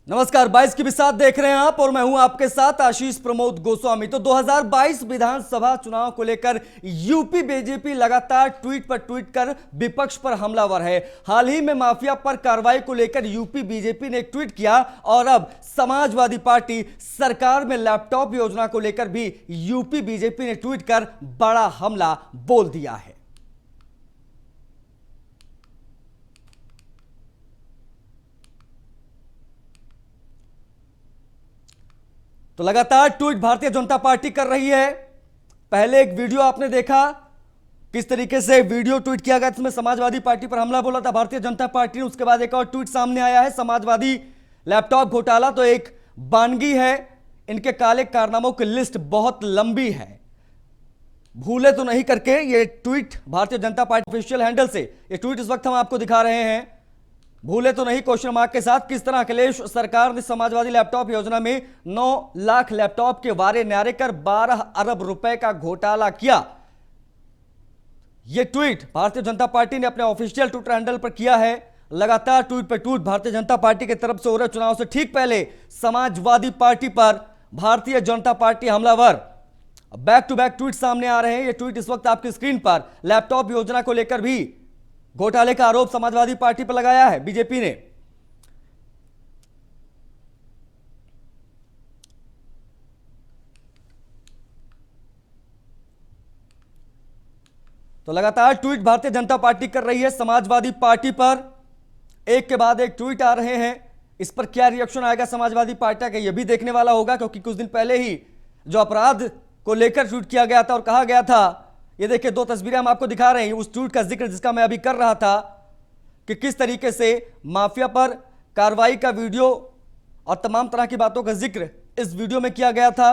नमस्कार, 22 की भी साथ देख रहे हैं आप और मैं हूं आपके साथ आशीष प्रमोद गोस्वामी। तो 2022 विधानसभा चुनाव को लेकर यूपी बीजेपी लगातार ट्वीट पर ट्वीट कर विपक्ष पर हमलावर है। हाल ही में माफिया पर कार्रवाई को लेकर यूपी बीजेपी ने एक ट्वीट किया और अब समाजवादी पार्टी सरकार में लैपटॉप योजना को लेकर भी यूपी बीजेपी ने ट्वीट कर बड़ा हमला बोल दिया है। तो लगातार ट्वीट भारतीय जनता पार्टी कर रही है। पहले एक वीडियो आपने देखा किस तरीके से वीडियो ट्वीट किया गया, जिसमें समाजवादी पार्टी पर हमला बोला था भारतीय जनता पार्टी ने। उसके बाद एक और ट्वीट सामने आया है, समाजवादी लैपटॉप घोटाला। तो एक बानगी है, इनके काले कारनामों की लिस्ट बहुत लंबी है, भूले तो नहीं करके ये tweet Bharatiya Janata party official handle से ये ट्वीट इस वक्त हम आपको दिखा रहे हैं। भूले तो नहीं क्वेश्चन मार्क के साथ किस तरह अखिलेश सरकार ने समाजवादी लैपटॉप योजना में 9 लाख लैपटॉप के वारे न्यारे कर 12 अरब रुपए का घोटाला किया। यह ट्वीट भारतीय जनता पार्टी ने अपने ऑफिशियल ट्विटर हैंडल पर किया है। लगातार ट्वीट पर ट्वीट भारतीय जनता पार्टी की तरफ से हो रहे चुनाव से ठीक पहले समाजवादी पार्टी पर भारतीय जनता पार्टी हमलावर। बैक टू बैक ट्वीट सामने आ रहे हैं। ये ट्वीट इस वक्त आपकी स्क्रीन पर। लैपटॉप योजना को लेकर भी घोटाले का आरोप समाजवादी पार्टी पर लगाया है बीजेपी ने। तो लगातार ट्वीट भारतीय जनता पार्टी कर रही है समाजवादी पार्टी पर। एक के बाद एक ट्वीट आ रहे हैं। इस पर क्या रिएक्शन आएगा समाजवादी पार्टी का, यह भी देखने वाला होगा, क्योंकि कुछ दिन पहले ही जो अपराध को लेकर ट्वीट किया गया था और कहा गया था, ये देखिए 2 तस्वीरें हम आपको दिखा रहे हैं उस ट्वीट का जिक्र जिसका मैं अभी कर रहा था कि किस तरीके से माफिया पर कार्रवाई का वीडियो और तमाम तरह की बातों का जिक्र इस वीडियो में किया गया था।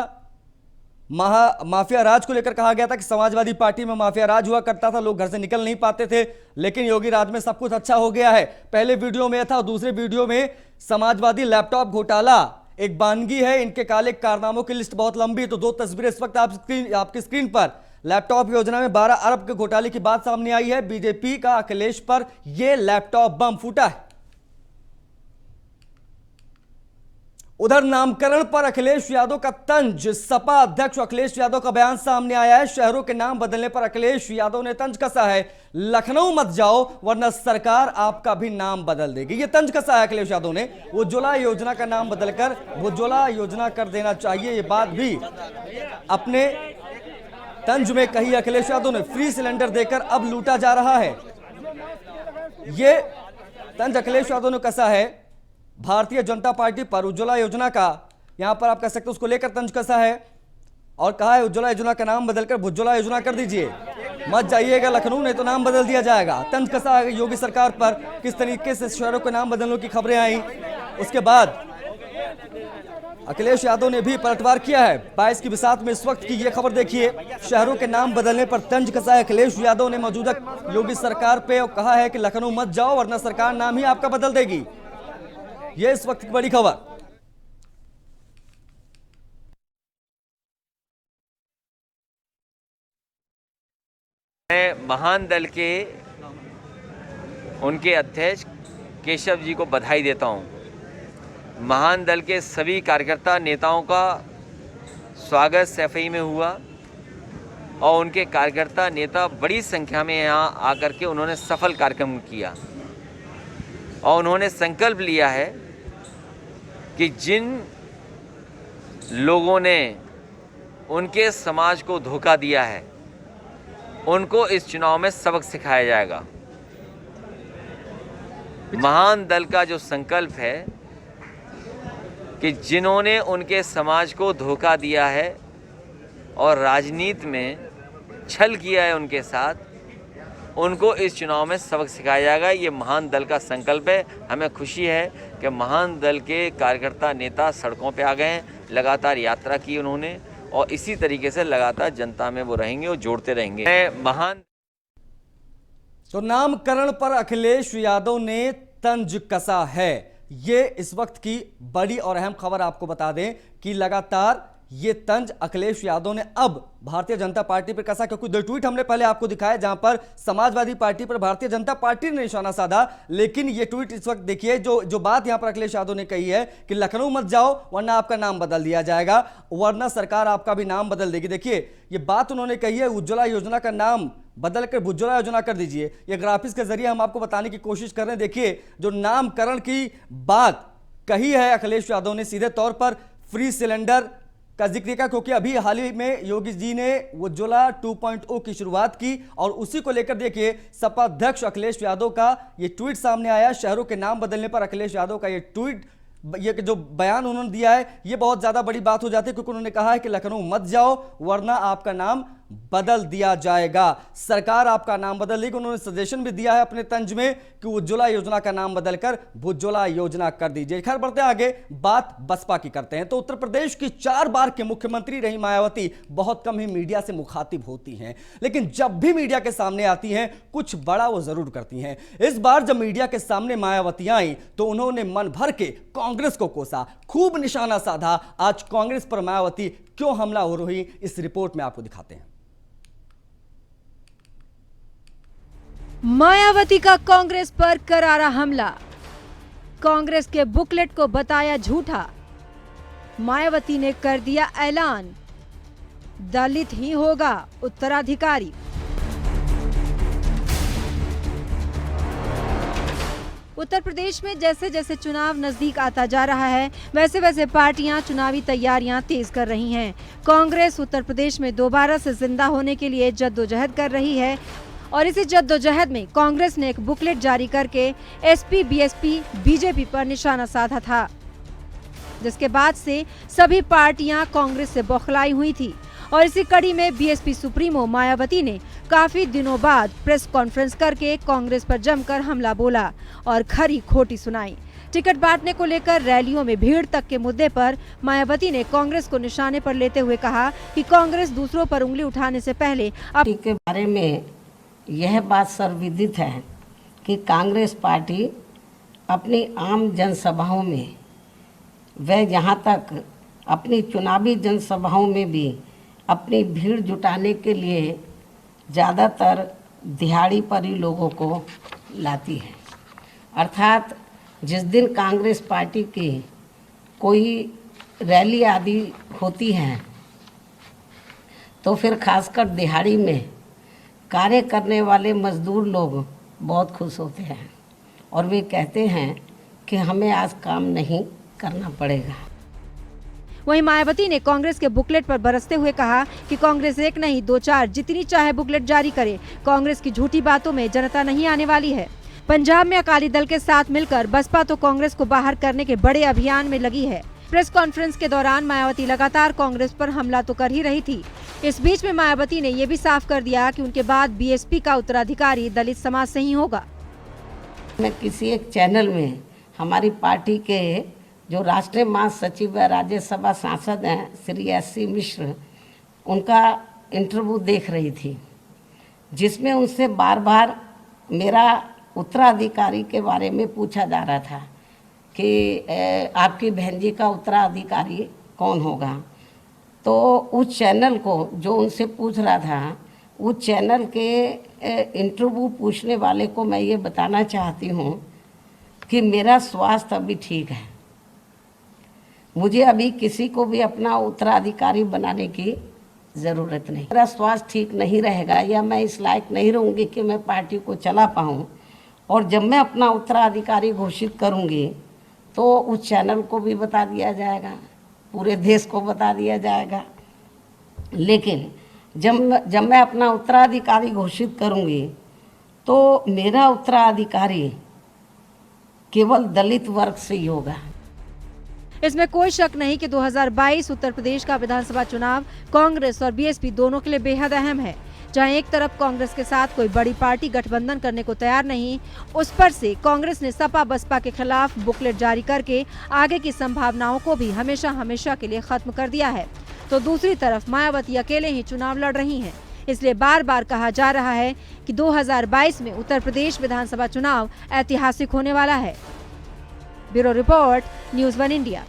माफिया राज को लेकर कहा गया था कि समाजवादी पार्टी में माफिया राज हुआ करता था, लोग घर से निकल नहीं पाते थे, लेकिन योगी राज में सब कुछ अच्छा हो गया है। पहले वीडियो में था और दूसरे वीडियो में समाजवादी लैपटॉप घोटाला एक बानगी है, इनके काले कारनामों की लिस्ट बहुत लंबी है। तो 2 तस्वीरें इस वक्त आपकी स्क्रीन पर। लैपटॉप योजना में 12 अरब के घोटाले की बात सामने आई है। बीजेपी का अखिलेश पर यह लैपटॉप बम फूटा है। उधर नामकरण पर अखिलेश यादव का तंज। सपा अध्यक्ष अखिलेश यादव का बयान सामने आया है। शहरों के नाम बदलने पर अखिलेश यादव ने तंज कसा है, लखनऊ मत जाओ वरना सरकार आपका भी नाम बदल देगी। यह तंज कसा है अखिलेश यादव ने। उज्ज्वला योजना का नाम बदलकर उज्ज्वला योजना कर देना चाहिए, यह बात भी अपने तंज में कही अखिलेश यादव ने। फ्री सिलेंडर देकर अब लूटा जा रहा है, यह तंज अखिलेश यादव ने कसा है भारतीय जनता पार्टी पर। उज्ज्वला योजना का यहां पर आप कह सकते हो उसको लेकर तंज कसा है और कहा है उज्ज्वला योजना का नाम बदलकर भुज्ज्वला योजना कर दीजिए, मत जाइएगा लखनऊ, नहीं तो नाम बदल दिया जाएगा। तंज कसा है योगी सरकार पर। किस तरीके से शहरों के नाम बदलने की खबरें आई, उसके बाद अखिलेश यादव ने भी पलटवार किया है। 22 की बिसात में इस वक्त की यह खबर देखिए, शहरों के नाम बदलने पर तंज कसा है अखिलेश यादव ने मौजूदा योगी सरकार पे और कहा है कि लखनऊ मत जाओ वरना सरकार नाम ही आपका बदल देगी। यह इस वक्त की बड़ी खबर। मैं महान दल के उनके अध्यक्ष केशव जी को बधाई देता हूं। महान दल के सभी कार्यकर्ता नेताओं का स्वागत सैफई में हुआ और उनके कार्यकर्ता नेता बड़ी संख्या में यहाँ आकर के उन्होंने सफल कार्यक्रम किया और उन्होंने संकल्प लिया है कि जिन लोगों ने उनके समाज को धोखा दिया है उनको इस चुनाव में सबक सिखाया जाएगा। महान दल का जो संकल्प है कि जिन्होंने उनके समाज को धोखा दिया है और राजनीति में छल किया है उनके साथ, उनको इस चुनाव में सबक सिखाया जाएगा। ये महान दल का संकल्प है। हमें खुशी है कि महान दल के कार्यकर्ता नेता सड़कों पे आ गए हैं, लगातार यात्रा की उन्होंने और इसी तरीके से लगातार जनता में वो रहेंगे और जोड़ते रहेंगे। महान तो नामकरण पर अखिलेश यादव ने तंज कसा है। ये इस वक्त की बड़ी और अहम खबर आपको बता दें कि लगातार ये तंज अखिलेश यादव ने अब भारतीय जनता पार्टी पर कसा, क्योंकि 2 ट्वीट हमने पहले आपको दिखाया जहां पर समाजवादी पार्टी पर भारतीय जनता पार्टी ने निशाना साधा। लेकिन ये ट्वीट इस वक्त देखिए, जो बात यहां पर अखिलेश यादव ने कही है कि लखनऊ मत जाओ वरना आपका नाम बदल दिया जाएगा, वरना सरकार आपका भी नाम बदल देगी। देखिए ये बात उन्होंने कही है, उज्ज्वला योजना का नाम बदल कर भुज्ज्वला योजना कर दीजिए। ये ग्राफिक्स के जरिए हम आपको बताने की कोशिश कर रहे हैं। देखिए जो नामकरण की बात कही है अखिलेश यादव ने, सीधे तौर पर फ्री सिलेंडर का जिक्र किया, क्योंकि अभी हाल ही में योगी जी ने उज्ज्वला 2.0 की शुरुआत की और उसी को लेकर देखिए सपा अध्यक्ष अखिलेश यादव का ये ट्वीट सामने आया। शहरों के नाम बदलने पर अखिलेश यादव का ये ट्वीट, ये जो बयान उन्होंने दिया है ये बहुत ज्यादा बड़ी बात हो जाती है, क्योंकि उन्होंने कहा है कि लखनऊ मत जाओ वरना आपका नाम बदल दिया जाएगा, सरकार आपका नाम बदल देगी। उन्होंने सजेशन भी दिया है अपने तंज में कि उज्ज्वला योजना का नाम बदलकर भुज्ज्वला योजना कर दीजिए। खैर बढ़ते हैं आगे, बात बसपा की करते हैं। तो उत्तर प्रदेश की 4 बार के मुख्यमंत्री रही मायावती बहुत कम ही मीडिया से मुखातिब होती हैं, लेकिन जब भी मीडिया के सामने आती हैं कुछ बड़ा वो जरूर करती हैं। इस बार जब मीडिया के सामने मायावती आई तो उन्होंने मन भर के कांग्रेस को कोसा, खूब निशाना साधा। आज कांग्रेस पर मायावती क्यों हमला हो रही, इस रिपोर्ट में आपको दिखाते हैं। मायावती का कांग्रेस पर करारा हमला, कांग्रेस के बुकलेट को बताया झूठा। मायावती ने कर दिया ऐलान, दलित ही होगा उत्तराधिकारी। उत्तर प्रदेश में जैसे जैसे चुनाव नजदीक आता जा रहा है वैसे वैसे पार्टियां चुनावी तैयारियां तेज कर रही हैं। कांग्रेस उत्तर प्रदेश में दोबारा से जिंदा होने के लिए जद्दोजहद कर रही है और इसी जद्दोजहद में कांग्रेस ने एक बुकलेट जारी करके एसपी, बीएसपी, बीजेपी पर निशाना साधा था, जिसके बाद से सभी पार्टियां कांग्रेस से बौखलाई हुई थी। और इसी कड़ी में बीएसपी सुप्रीमो मायावती ने काफी दिनों बाद प्रेस कॉन्फ्रेंस करके कांग्रेस पर जमकर हमला बोला और खरी खोटी सुनाई। टिकट बांटने को लेकर रैलियों में भीड़ तक के मुद्दे पर मायावती ने कांग्रेस को निशाने पर लेते हुए कहा कि कांग्रेस दूसरों पर उंगली उठाने से पहले अब के बारे में यह बात सर्वविदित है कि कांग्रेस पार्टी अपनी आम जनसभाओं में व यहाँ तक अपनी चुनावी जनसभाओं में भी अपनी भीड़ जुटाने के लिए ज़्यादातर दिहाड़ी पर ही लोगों को लाती है। अर्थात जिस दिन कांग्रेस पार्टी की कोई रैली आदि होती है तो फिर खासकर दिहाड़ी में कार्य करने वाले मजदूर लोग बहुत खुश होते हैं और वे कहते हैं कि हमें आज काम नहीं करना पड़ेगा। वहीं मायावती ने कांग्रेस के बुकलेट पर बरसते हुए कहा कि कांग्रेस एक नहीं 2-4 जितनी चाहे बुकलेट जारी करे, कांग्रेस की झूठी बातों में जनता नहीं आने वाली है। पंजाब में अकाली दल के साथ मिलकर बसपा तो कांग्रेस को बाहर करने के बड़े अभियान में लगी है। प्रेस कॉन्फ्रेंस के दौरान मायावती लगातार कांग्रेस पर हमला तो कर ही रही थी। इस बीच में मायावती ने ये भी साफ कर दिया कि उनके बाद बीएसपी का उत्तराधिकारी दलित समाज से ही होगा। मैं किसी एक चैनल में हमारी पार्टी के जो राष्ट्रीय महासचिव व राज्यसभा सांसद हैं श्री एस.सी. मिश्र, उनका इंटरव्यू देख रही थी, जिसमें उनसे बार बार मेरा उत्तराधिकारी के बारे में पूछा जा रहा था कि आपकी बहन जी का उत्तराधिकारी कौन होगा। तो उस चैनल को जो उनसे पूछ रहा था, उस चैनल के इंटरव्यू पूछने वाले को मैं ये बताना चाहती हूँ कि मेरा स्वास्थ्य अभी ठीक है, मुझे अभी किसी को भी अपना उत्तराधिकारी बनाने की ज़रूरत नहीं। मेरा स्वास्थ्य ठीक नहीं रहेगा या मैं इस लायक नहीं रहूँगी कि मैं पार्टी को चला पाऊँ, और जब मैं अपना उत्तराधिकारी घोषित करूँगी तो उस चैनल को भी बता दिया जाएगा, पूरे देश को बता दिया जाएगा। लेकिन जब मैं अपना उत्तराधिकारी घोषित करूँगी तो मेरा उत्तराधिकारी केवल दलित वर्ग से ही होगा। इसमें कोई शक नहीं कि 2022 उत्तर प्रदेश का विधानसभा चुनाव कांग्रेस और बीएसपी दोनों के लिए बेहद अहम है। जहां एक तरफ कांग्रेस के साथ कोई बड़ी पार्टी गठबंधन करने को तैयार नहीं, उस पर से कांग्रेस ने सपा बसपा के खिलाफ बुकलेट जारी करके आगे की संभावनाओं को भी हमेशा हमेशा के लिए खत्म कर दिया है। तो दूसरी तरफ मायावती अकेले ही चुनाव लड़ रही हैं। इसलिए बार बार कहा जा रहा है कि 2022 में उत्तर प्रदेश विधानसभा चुनाव ऐतिहासिक होने वाला है। Bureau report, news 1 India.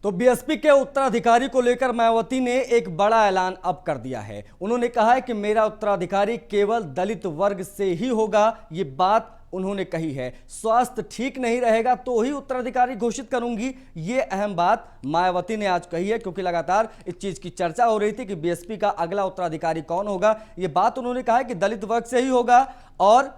तो बीएसपी के उत्तराधिकारी को लेकर मायावती ने एक बड़ा ऐलान अब कर दिया है। उन्होंने कहा है कि मेरा उत्तराधिकारी केवल दलित वर्ग से ही होगा। ये बात उन्होंने कही है। स्वास्थ्य ठीक नहीं रहेगा तो ही उत्तराधिकारी घोषित करूंगी, ये अहम बात मायावती ने आज कही है, क्योंकि लगातार इस चीज की चर्चा हो रही थी कि बीएसपी का अगला उत्तराधिकारी कौन होगा। ये बात उन्होंने कहा है कि दलित वर्ग से ही होगा और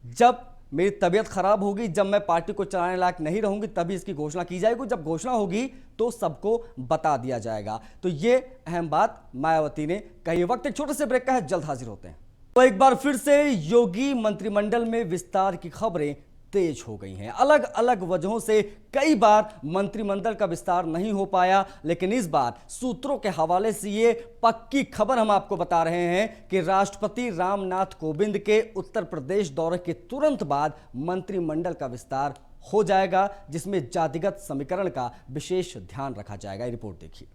जब मेरी तबीयत खराब होगी, जब मैं पार्टी को चलाने लायक नहीं रहूंगी, तभी इसकी घोषणा की जाएगी। जब घोषणा होगी तो सबको बता दिया जाएगा। तो ये अहम बात मायावती ने कही। वक्त एक छोटे से ब्रेक का है, जल्द हाजिर होते हैं। तो एक बार फिर से योगी मंत्रिमंडल में विस्तार की खबरें तेज हो गई हैं। अलग अलग वजहों से कई बार मंत्रिमंडल का विस्तार नहीं हो पाया, लेकिन इस बार सूत्रों के हवाले से ये पक्की खबर हम आपको बता रहे हैं कि राष्ट्रपति रामनाथ कोविंद के उत्तर प्रदेश दौरे के तुरंत बाद मंत्रिमंडल का विस्तार हो जाएगा, जिसमें जातिगत समीकरण का विशेष ध्यान रखा जाएगा। रिपोर्ट देखिए।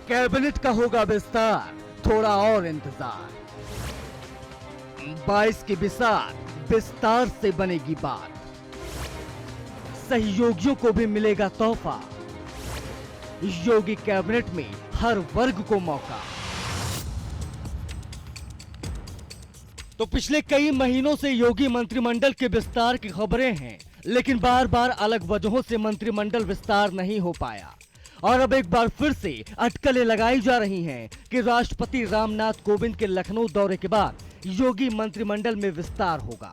कैबिनेट का होगा विस्तार, थोड़ा और इंतजार। 22 की विस्तार से बनेगी बात। सहयोगियों को भी मिलेगा तोहफा। योगी कैबिनेट में हर वर्ग को मौका। तो पिछले कई महीनों से योगी मंत्रिमंडल के विस्तार की खबरें हैं, लेकिन बार बार अलग वजहों से मंत्रिमंडल विस्तार नहीं हो पाया। और अब एक बार फिर से अटकलें लगाई जा रही हैं कि राष्ट्रपति रामनाथ कोविंद के लखनऊ दौरे के बाद योगी मंत्रिमंडल में विस्तार होगा।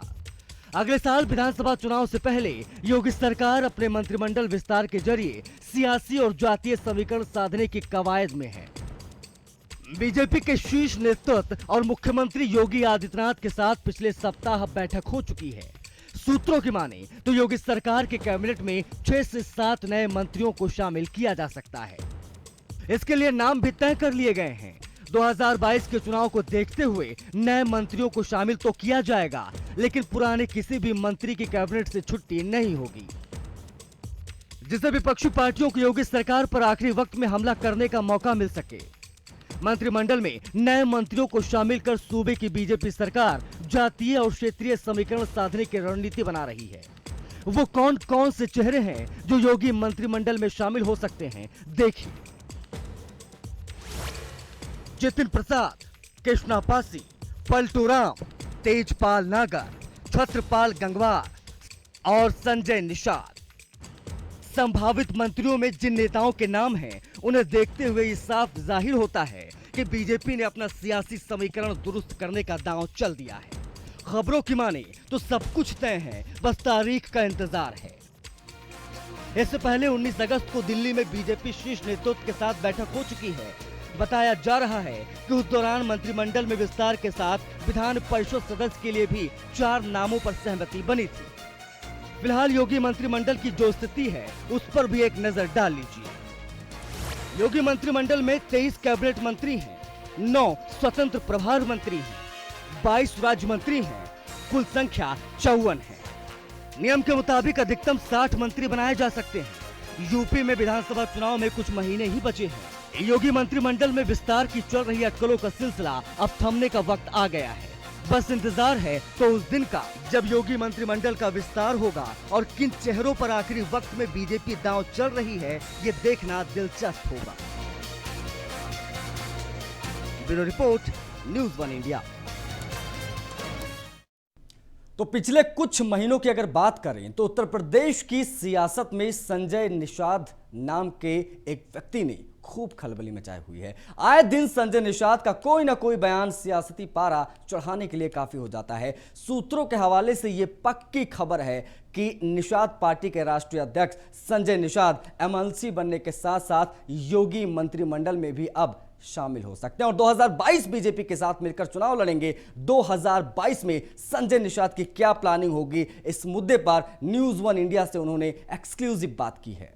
अगले साल विधानसभा चुनाव से पहले योगी सरकार अपने मंत्रिमंडल विस्तार के जरिए सियासी और जातीय समीकरण साधने की कवायद में है। बीजेपी के शीर्ष नेतृत्व और मुख्यमंत्री योगी आदित्यनाथ के साथ पिछले सप्ताह बैठक हो चुकी है। सूत्रों की माने तो योगी सरकार के कैबिनेट में 6 से 7 नए मंत्रियों को शामिल किया जा सकता है। इसके लिए नाम भी तय कर लिए गए हैं। 2022 के चुनाव को देखते हुए नए मंत्रियों को शामिल तो किया जाएगा, लेकिन पुराने किसी भी मंत्री की कैबिनेट से छुट्टी नहीं होगी, जिससे विपक्षी पार्टियों को योगी सरकार पर आखिरी वक्त में हमला करने का मौका मिल सके। मंत्रिमंडल में नए मंत्रियों को शामिल कर सूबे की बीजेपी सरकार जातीय और क्षेत्रीय समीकरण साधने की रणनीति बना रही है। वो कौन कौन से चेहरे हैं जो योगी मंत्रिमंडल में शामिल हो सकते हैं, देखिए। जितिन प्रसाद, कृष्णा पासी, पलटू राम, तेजपाल नागर, छत्रपाल गंगवार और संजय निषाद। संभावित मंत्रियों में जिन नेताओं के नाम हैं, उन्हें देखते हुए ये साफ जाहिर होता है कि बीजेपी ने अपना सियासी समीकरण दुरुस्त करने का दांव चल दिया है। खबरों की माने तो सब कुछ तय है, बस तारीख का इंतजार है। इससे पहले 19 अगस्त को दिल्ली में बीजेपी शीर्ष नेतृत्व के साथ बैठक हो चुकी है। बताया जा रहा है कि उस दौरान मंत्रिमंडल में विस्तार के साथ विधान परिषद सदस्य के लिए भी 4 नामों पर सहमति बनी थी। फिलहाल योगी मंत्रिमंडल की जो स्थिति है, उस पर भी एक नजर डाल लीजिए। योगी मंत्रिमंडल में 23 कैबिनेट मंत्री हैं, 9 स्वतंत्र प्रभार मंत्री हैं, 22 राज्य मंत्री हैं, कुल संख्या 54 है। नियम के मुताबिक अधिकतम 60 मंत्री बनाए जा सकते हैं। यूपी में विधानसभा चुनाव में कुछ महीने ही बचे हैं। योगी मंत्रिमंडल में विस्तार की चल रही अटकलों का सिलसिला अब थमने का वक्त आ गया है। बस इंतजार है तो उस दिन का जब योगी मंत्रिमंडल का विस्तार होगा और किन चेहरों पर आखिरी वक्त में बीजेपी दांव चल रही है, ये देखना दिलचस्प होगा। Bureau report, news 1 India. तो पिछले कुछ महीनों की अगर बात करें तो उत्तर प्रदेश की सियासत में संजय निषाद नाम के एक व्यक्ति ने खूब खलबली मचाई हुई है। आए दिन संजय निषाद का कोई ना कोई बयान सियासती पारा चढ़ाने के लिए काफी हो जाता है। सूत्रों के हवाले से यह पक्की खबर है कि निषाद पार्टी के राष्ट्रीय अध्यक्ष संजय निषाद एमएलसी बनने के साथ साथ योगी मंत्रिमंडल में भी अब शामिल हो सकते हैं और 2022 बीजेपी के साथ मिलकर चुनाव लड़ेंगे। 2022 में संजय निषाद की क्या प्लानिंग होगी, इस मुद्दे पर न्यूज़ 1 इंडिया से उन्होंने एक्सक्लूसिव बात की है।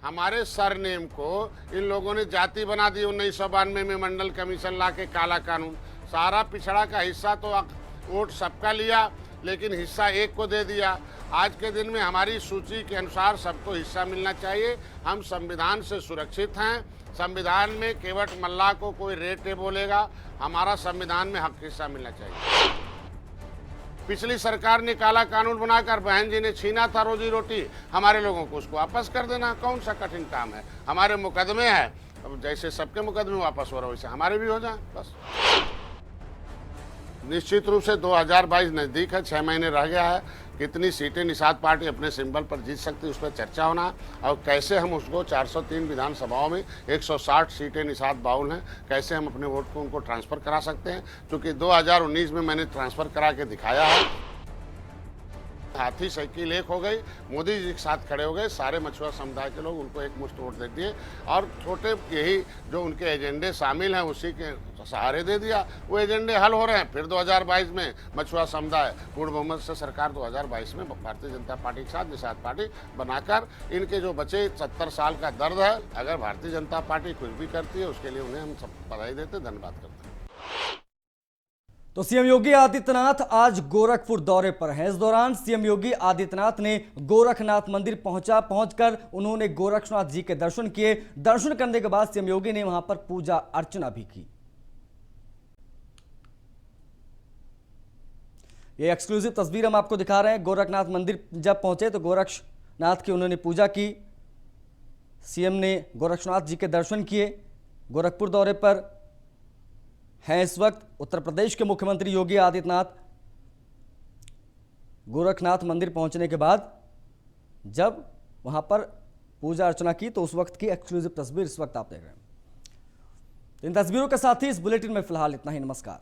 हमारे सरनेम को इन लोगों ने जाति बना दी 1992 में मंडल कमीशन ला के काला कानून। सारा पिछड़ा का हिस्सा तो वोट सबका लिया, लेकिन हिस्सा एक को दे दिया। आज के दिन में हमारी सूची के अनुसार सबको हिस्सा मिलना चाहिए। हम संविधान से सुरक्षित हैं। संविधान में केवट मल्ला को कोई रेट नहीं बोलेगा। हमारा संविधान में हक हिस्सा मिलना चाहिए। पिछली सरकार ने काला कानून बनाकर बहन जी ने छीना था रोजी रोटी हमारे लोगों को, उसको वापस कर देना कौन सा कठिन काम है। हमारे मुकदमे हैं, अब जैसे सबके मुकदमे वापस हो रहे वैसे हमारे भी हो जाए बस। निश्चित रूप से 2022 नज़दीक है, 6 महीने रह गया है। कितनी सीटें निषाद पार्टी अपने सिंबल पर जीत सकती है उस पर चर्चा होना, और कैसे हम उसको 403 विधानसभाओं में 160 सीटें निषाद बाउल हैं, कैसे हम अपने वोट को उनको ट्रांसफ़र करा सकते हैं। क्योंकि 2019 में मैंने ट्रांसफ़र करा के दिखाया है। हाथी साइकिल एक हो गई, मोदी जी के साथ खड़े हो गए, सारे मछुआ समुदाय के लोग उनको एक मुश्त वोट दे दिए और छोटे यही जो उनके एजेंडे शामिल हैं उसी के सहारे दे दिया। वो एजेंडे हल हो रहे हैं। फिर 2022 में मछुआ समुदाय पूर्ण बहुमत से सरकार 2022 में भारतीय जनता पार्टी के साथ निषाद पार्टी बनाकर इनके जो बचे 70 साल का दर्द है, अगर भारतीय जनता पार्टी कुछ भी करती है उसके लिए उन्हें हम सब बधाई देते, धन्यवाद करते हैं। तो सीएम योगी आदित्यनाथ आज गोरखपुर दौरे पर हैं। इस दौरान सीएम योगी आदित्यनाथ ने गोरखनाथ मंदिर पहुंचकर उन्होंने गोरखनाथ जी के दर्शन किए। दर्शन करने के बाद सीएम योगी ने वहां पर पूजा अर्चना भी की। ये एक्सक्लूसिव तस्वीर हम आपको दिखा रहे हैं। गोरखनाथ मंदिर जब पहुंचे तो गोरखनाथ की उन्होंने पूजा की। सीएम ने गोरखनाथ जी के दर्शन किए। गोरखपुर दौरे पर हैं इस वक्त उत्तर प्रदेश के मुख्यमंत्री योगी आदित्यनाथ। गोरखनाथ मंदिर पहुंचने के बाद जब वहां पर पूजा अर्चना की तो उस वक्त की एक्सक्लूसिव तस्वीर इस वक्त आप देख रहे हैं। इन तस्वीरों के साथ ही इस बुलेटिन में फिलहाल इतना ही। नमस्कार।